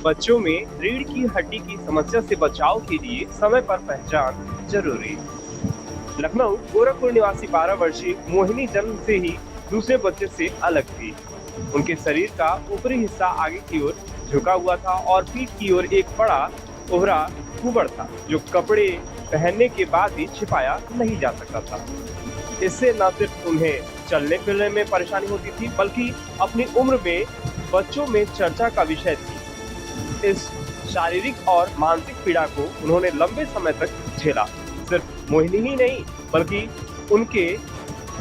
बच्चों में रीढ़ की हड्डी की समस्या से बचाव के लिए समय पर पहचान जरूरी। लखनऊ गोरखपुर निवासी 12 वर्षीय मोहिनी जन्म से ही दूसरे बच्चे से अलग थी। उनके शरीर का ऊपरी हिस्सा आगे की ओर झुका हुआ था और पीठ की ओर एक बड़ा ओहरा कुबड़ था जो कपड़े पहनने के बाद भी छिपाया नहीं जा सकता था। इससे न सिर्फ उन्हें चलने फिरने में परेशानी होती थी बल्कि अपनी उम्र में बच्चों में चर्चा का विषय थी। इस शारीरिक और मानसिक पीड़ा को उन्होंने लंबे समय तक झेला। सिर्फ मोहिनी ही नहीं बल्कि उनके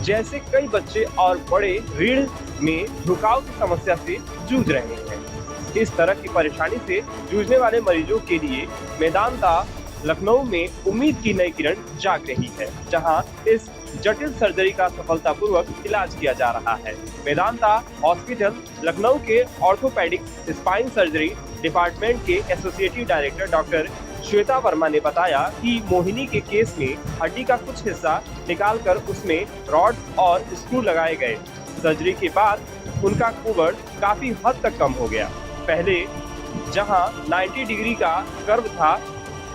जैसे कई बच्चे और बड़े रीढ़ में झुकाव की समस्या से जूझ रहे हैं। इस तरह की परेशानी से जूझने वाले मरीजों के लिए मेदांता लखनऊ में उम्मीद की नई किरण जाग रही है, जहां इस जटिल सर्जरी का सफलतापूर्वक इलाज किया जा रहा है। मेदांता हॉस्पिटल लखनऊ के ऑर्थोपेडिक स्पाइन सर्जरी डिपार्टमेंट के associative director doctor Shweta Verma ने बताया कि मोहिनी के केस में हड्डी का कुछ हिस्सा निकालकर उसमें रॉड और स्क्रू लगाए गए। सर्जरी के बाद उनका कुबड़ काफी हद तक कम हो गया। पहले जहां 90 डिग्री का कर्व था,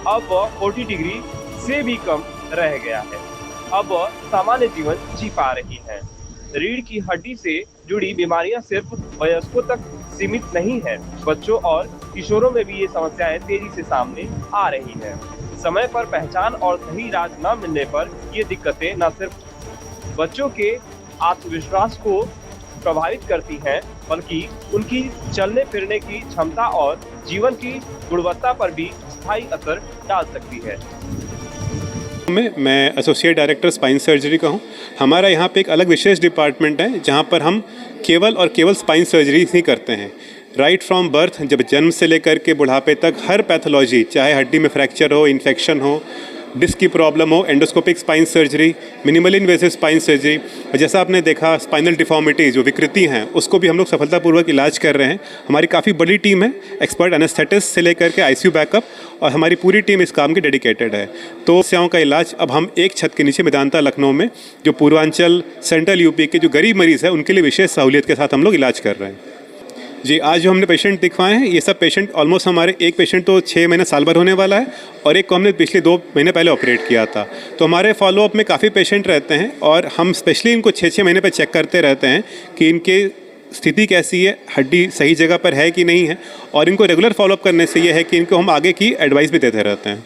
अब 40 डिग्री से भी कम रह गया है। अब सामान्य जीवन जी पा रही है। रीढ़ की हड्डी से जुड़ी बीमारियां सिर्फ वयस्कों तक सीमित नहीं है, बच्चों और किशोरों में भी ये समस्याएं तेजी से सामने आ रही हैं। समय पर पहचान और सही इलाज न मिलने पर ये दिक्कतें न सिर्फ बच्चों के आत्मविश्वास को प्रभावित करती हैं बल्कि उनकी चलने फिरने की क्षमता और जीवन की गुणवत्ता पर भी स्थायी असर डाल सकती है। मैं एसोसिएट डायरेक्टर स्पाइन सर्जरी का हूँ। हमारा यहाँ पे एक अलग विशेष डिपार्टमेंट है जहाँ पर हम केवल स्पाइन सर्जरी ही करते हैं। राइट फ्रॉम बर्थ, जब जन्म से लेकर के बुढ़ापे तक हर पैथोलॉजी, चाहे हड्डी में फ्रैक्चर हो, इन्फेक्शन हो, डिस्क की प्रॉब्लम हो, endoscopic spine surgery, minimal invasive spine surgery, और जैसा आपने देखा स्पाइनल डिफॉर्मिटी जो विकृति हैं उसको भी हम लोग सफलतापूर्वक इलाज कर रहे हैं। हमारी काफ़ी बड़ी टीम है, एक्सपर्ट एनेस्थेटिस्ट से लेकर के आईसीयू बैकअप, और हमारी पूरी टीम इस काम की डेडिकेटेड है। तो समस्याओं का इलाज अब हम एक छत के नीचे मेदांता लखनऊ में, जो पूर्वांचल सेंट्रल यूपी के जो गरीब मरीज़ है उनके लिए विशेष सहूलियत के साथ हम लोग इलाज कर रहे हैं। जी, आज जो हमने पेशेंट दिखवाए हैं ये सब पेशेंट ऑलमोस्ट हमारे, एक पेशेंट तो 6 महीने साल भर होने वाला है और एक को हमने पिछले 2 महीने पहले ऑपरेट किया था। तो हमारे फॉलोअप में काफ़ी पेशेंट रहते हैं और हम स्पेशली इनको 6-6 महीने पे चेक करते रहते हैं कि इनके स्थिति कैसी है, हड्डी सही जगह पर है कि नहीं है, और इनको रेगुलर फॉलोअप करने से ये है कि इनको हम आगे की एडवाइस भी देते रहते हैं।